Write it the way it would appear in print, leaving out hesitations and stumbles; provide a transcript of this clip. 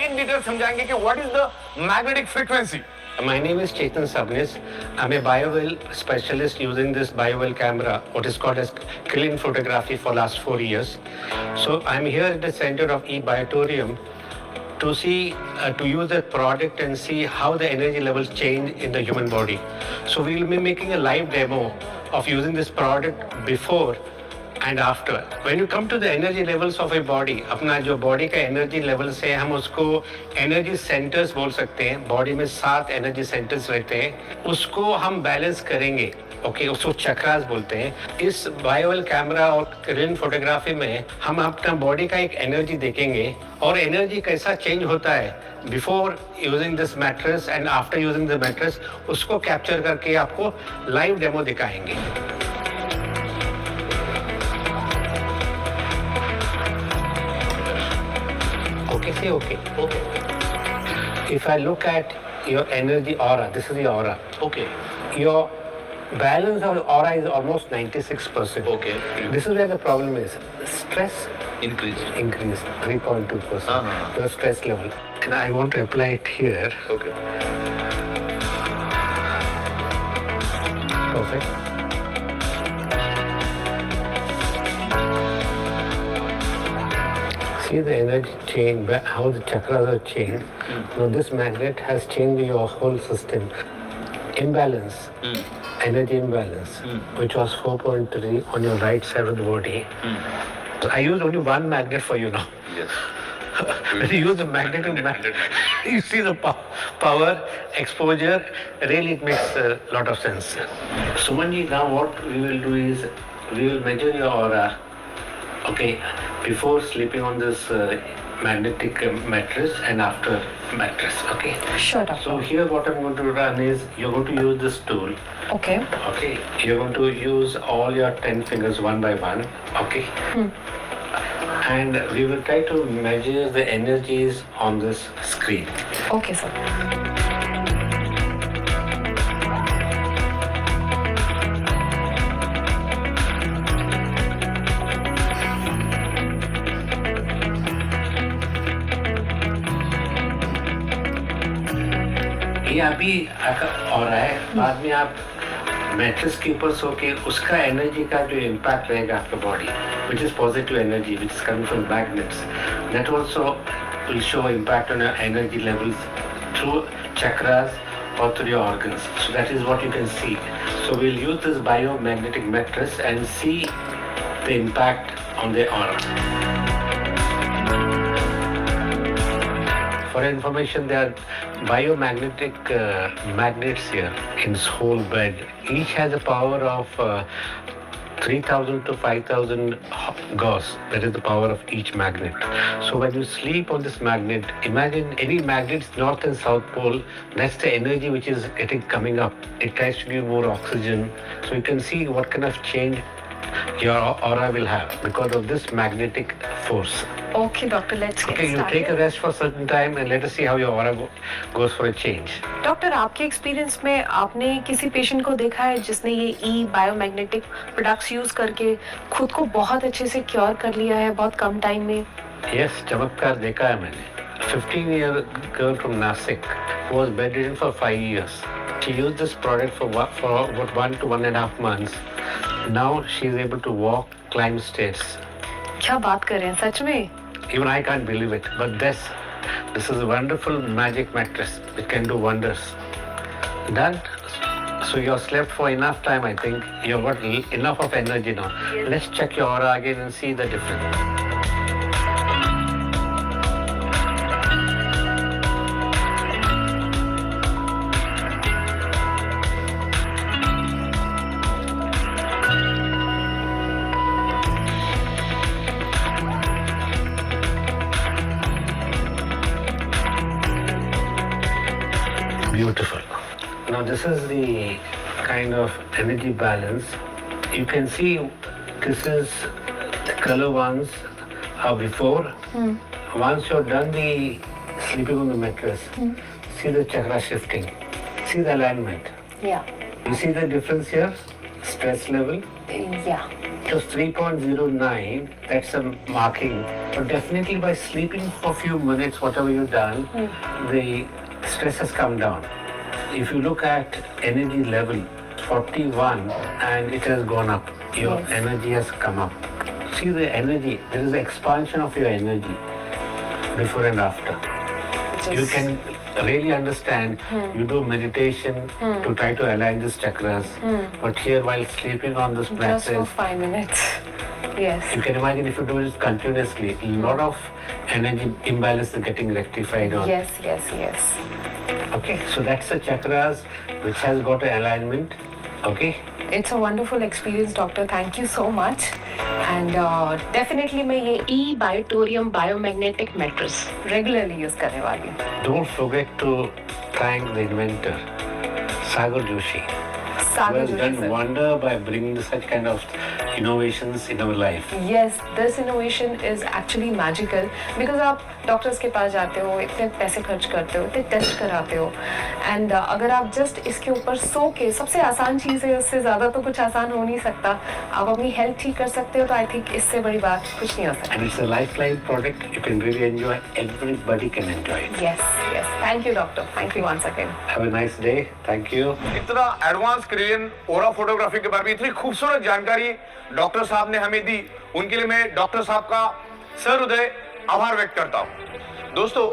In detail समझाएंगे कि what is the magnetic frequency. My name is Chetan Sabnis. I'm a biowell specialist using this biowell camera, what is called as Krillin photography for last 4 years. So I'm here at the center of eBiotorium to see, to use the product and see how the energy levels change in the human body. So we'll be making a live demo of using this product before and after. When you come to the energy levels of a body, अपना जो body का energy levels है हम उसको energy centres बोल सकते हैं. Body में 7 एनर्जी सेंटर्स रहते हैं, उसको हम बैलेंस करेंगे. ओके, उसको चक्रास बोलते हैं. इस बायोवेल कैमरा और क्रिलिन फोटोग्राफी में हम अपना बॉडी का एक एनर्जी देखेंगे और एनर्जी कैसा चेंज होता है before using this mattress and after using the mattress, उसको कैप्चर करके आपको लाइव डेमो दिखाएंगे. Okay, say okay. Okay. If I look at your energy aura, this is the aura. Okay. Your balance of aura is almost 96%. Okay. This is where the problem is. Stress Increased. increased 3.2%. Uh-huh. The stress level. And I want to apply it here. Okay. Perfect. See the energy change, how the chakras are changed. Now this magnet has changed your whole system. Imbalance, energy imbalance, which was 4.3 on your right side of the body. So I used only one magnet for you now. Yes. When you use the magnetic magnet, you see the power, exposure, really it makes a lot of sense. Sumanji, now what we will do is, we will measure your aura, okay, before sleeping on this magnetic mattress and after mattress, okay? Sure, doctor. So here what I'm going to run is, you're going to use this tool, Okay. okay? You're going to use all your 10 fingers one by one, okay? And we will try to measure the energies on this screen. Okay, sir. ये अभी हो रहा है, बाद में आप mattress के ऊपर सो के उसका एनर्जी का जो इम्पैक्ट रहेगा आपके body, which is positive energy, which is coming from magnets, that also will show impact on your energy levels through chakras or through your organs. So that is what you can see. So we'll use this biomagnetic mattress and see the impact on the aura. For information, there are biomagnetic magnets here in this whole bed. Each has a power of 3,000 to 5,000 Gauss. That is the power of each magnet. So when you sleep on this magnet, imagine any magnet's north and south pole, that's the energy which is coming up. It tries to give more oxygen. So you can see what kind of change your aura will have because of this magnetic force. Okay, doctor, let's get Okay, you started. take a rest for certain time and let us see how your aura goes for a change. Doctor, आपके experience में आपने किसी patient को देखा है जिसने ये ई biomagnetic products use करके खुद को बहुत अच्छे से क्योर कर लिया है बहुत कम टाइम में? Yes, चमत्कार देखा है मैंने. 15-year girl from Nasik who was bedridden for 5 years. She used this product for about 1 to 1.5 months. Now she is able to walk, climb stairs. क्या बात कर रहे हैं, सच में? Even I can't believe it, but this is a wonderful magic mattress. It can do wonders. Done. So you have slept for enough time, I think. You have got enough of energy now. Yes. Let's check your aura again and see the difference. Beautiful. Now this is the kind of energy balance. You can see this is the color ones are before. Once you're done the sleeping on the mattress, see the chakra shifting. See the alignment. Yeah. You see the difference here? Stress level. Yeah. It was 3.09, that's a marking. But definitely by sleeping for a few minutes, whatever you've done, the stress has come down. If you look at energy level, 41, and it has gone up. Your energy has come up. See the energy, there is an expansion of your energy before and after. You can really understand, you do meditation to try to align these chakras, but here while sleeping on this Just for mattress, 5 minutes. Yes. you can imagine if you do it continuously, a lot of energy imbalance is getting rectified on. Yes, yes, yes. Okay, so that's the chakras which has got an alignment. Okay. It's a wonderful experience, doctor. Thank you so much. And definitely मैं ये e-biotorium biomagnetic mattress regularly use करने वाली हूँ. Don't forget to thank the inventor, Sagar Joshi, who Sagar has Joshi done sir. wonder by bringing such kind of innovations in our life. Yes, this innovation is actually magical because आप doctors के पास जाते हो, इतने पैसे खर्च करते हो, इतने टेस्ट कराते हो, एंड अगर आप जस्ट इसके ऊपर सो के, सबसे आसान चीज़ है, उससे ज़्यादा तो कुछ आसान हो नहीं सकता. आप अपनी हेल्थ ठीक कर सकते हो, तो आई थिंक इससे बड़ी बात कुछ नहीं हो सकती. And it's a lifeline product. You can really enjoy. Everybody can enjoy it. Yes, yes. Thank you, doctor. Thank you once again. Have a nice day. Thank you. इतना एडवांस क्रिलियन ओरा photography के बारे में इतनी खूबसूरत जानकारी doctor साहब ने हमें दी, उनके लिए मैं डॉक्टर साहब का सहृदय आभार व्यक्त करता हूं. दोस्तों,